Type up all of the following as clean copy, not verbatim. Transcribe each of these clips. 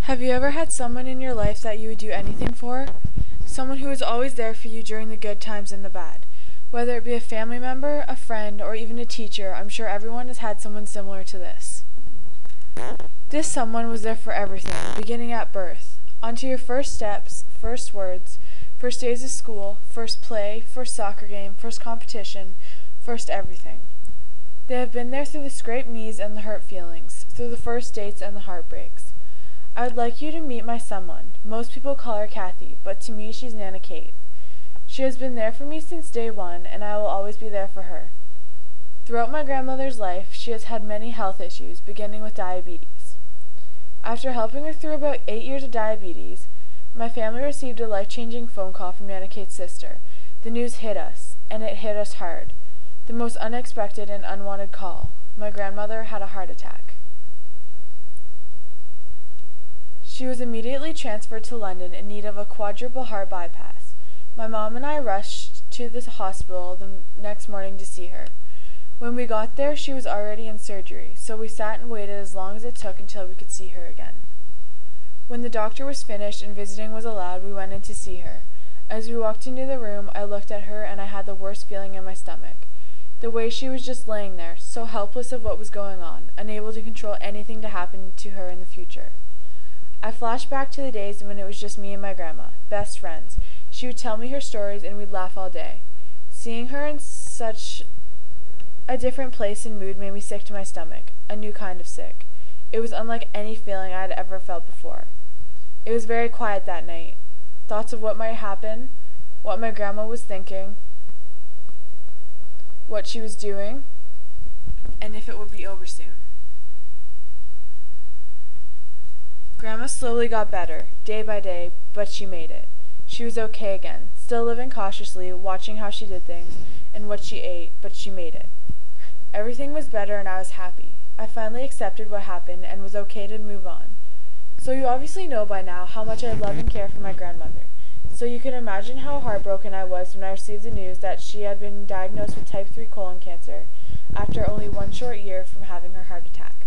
Have you ever had someone in your life that you would do anything for? Someone who was always there for you during the good times and the bad. Whether it be a family member, a friend, or even a teacher, I'm sure everyone has had someone similar to this. This someone was there for everything, beginning at birth, onto your first steps, first words, first days of school, first play, first soccer game, first competition, first everything. They have been there through the scraped knees and the hurt feelings, through the first dates and the heartbreaks. I would like you to meet my someone. Most people call her Kathy, but to me she's Nana Kate. She has been there for me since day one, and I will always be there for her. Throughout my grandmother's life, she has had many health issues, beginning with diabetes. After helping her through about 8 years of diabetes, my family received a life-changing phone call from Nana Kate's sister. The news hit us, and it hit us hard. The most unexpected and unwanted call. My grandmother had a heart attack. She was immediately transferred to London in need of a quadruple heart bypass. My mom and I rushed to the hospital the next morning to see her. When we got there, she was already in surgery, so we sat and waited as long as it took until we could see her again. When the doctor was finished and visiting was allowed, we went in to see her. As we walked into the room, I looked at her and I had the worst feeling in my stomach. The way she was just laying there, so helpless of what was going on, unable to control anything to happen to her in the future. I flashed back to the days when it was just me and my grandma, best friends. She would tell me her stories and we'd laugh all day. Seeing her in such a different place and mood made me sick to my stomach, a new kind of sick. It was unlike any feeling I had ever felt before. It was very quiet that night. Thoughts of what might happen, what my grandma was thinking, what she was doing, and if it would be over soon. Grandma slowly got better, day by day, but she made it. She was okay again, still living cautiously, watching how she did things, and what she ate, but she made it. Everything was better and I was happy. I finally accepted what happened and was okay to move on. So you obviously know by now how much I love and care for my grandmother. So you can imagine how heartbroken I was when I received the news that she had been diagnosed with type 3 colon cancer after only 1 short year from having her heart attack.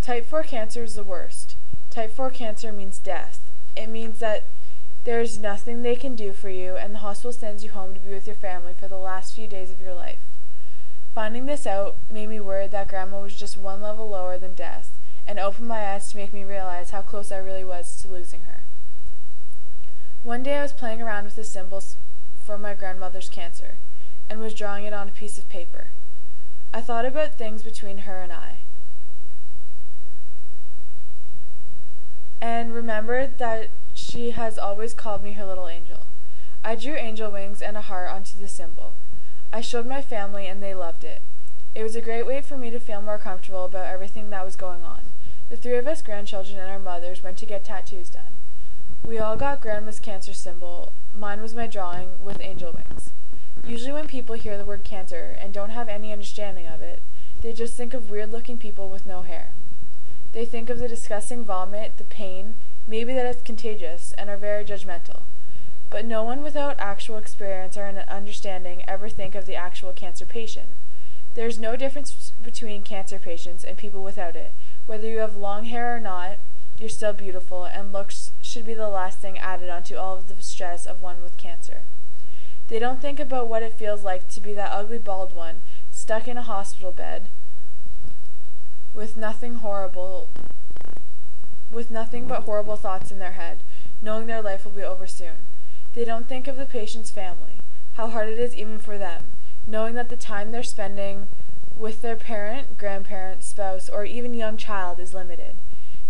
Type 4 cancer is the worst. Type 4 cancer means death. It means that there is nothing they can do for you, and the hospital sends you home to be with your family for the last few days of your life. Finding this out made me worried that Grandma was just one level lower than death, and opened my eyes to make me realize how close I really was to losing her. One day I was playing around with the symbols for my grandmother's cancer, and was drawing it on a piece of paper. I thought about things between her and I, and remembered that she has always called me her little angel. I drew angel wings and a heart onto the symbol. I showed my family and they loved it. It was a great way for me to feel more comfortable about everything that was going on. The 3 of us grandchildren and our mothers went to get tattoos done. We all got Grandma's cancer symbol. Mine was my drawing with angel wings. Usually when people hear the word cancer and don't have any understanding of it, they just think of weird-looking people with no hair. They think of the disgusting vomit, the pain, maybe that it's contagious, and are very judgmental. But no one without actual experience or an understanding ever think of the actual cancer patient. There is no difference between cancer patients and people without it. Whether you have long hair or not, you're still beautiful, and looks should be the last thing added onto all of the stress of one with cancer. They don't think about what it feels like to be that ugly bald one, stuck in a hospital bed, with nothing but horrible thoughts in their head, knowing their life will be over soon. They don't think of the patient's family, how hard it is even for them, knowing that the time they're spending with their parent, grandparent, spouse, or even young child is limited.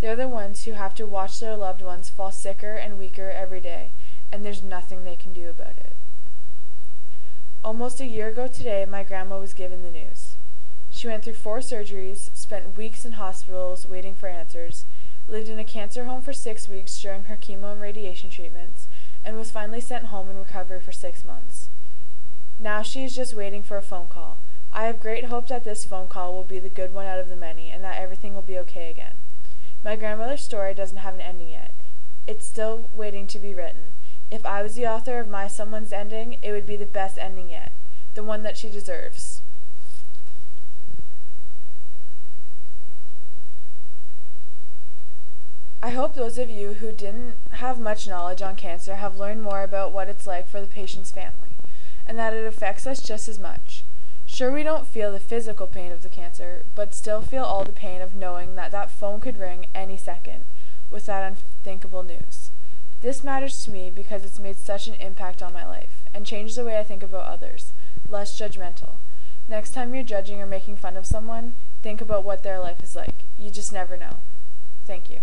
They're the ones who have to watch their loved ones fall sicker and weaker every day, and there's nothing they can do about it. Almost a year ago today, my grandma was given the news. She went through 4 surgeries, spent weeks in hospitals waiting for answers, lived in a cancer home for 6 weeks during her chemo and radiation treatments, and was finally sent home in recovery for 6 months. Now she is just waiting for a phone call. I have great hope that this phone call will be the good one out of the many, and that everything will be okay again. My grandmother's story doesn't have an ending yet. It's still waiting to be written. If I was the author of my someone's ending, it would be the best ending yet, the one that she deserves. I hope those of you who didn't have much knowledge on cancer have learned more about what it's like for the patient's family, and that it affects us just as much. Sure, we don't feel the physical pain of the cancer, but still feel all the pain of knowing that that phone could ring any second with that unthinkable news. This matters to me because it's made such an impact on my life, and changed the way I think about others, less judgmental. Next time you're judging or making fun of someone, think about what their life is like. You just never know. Thank you.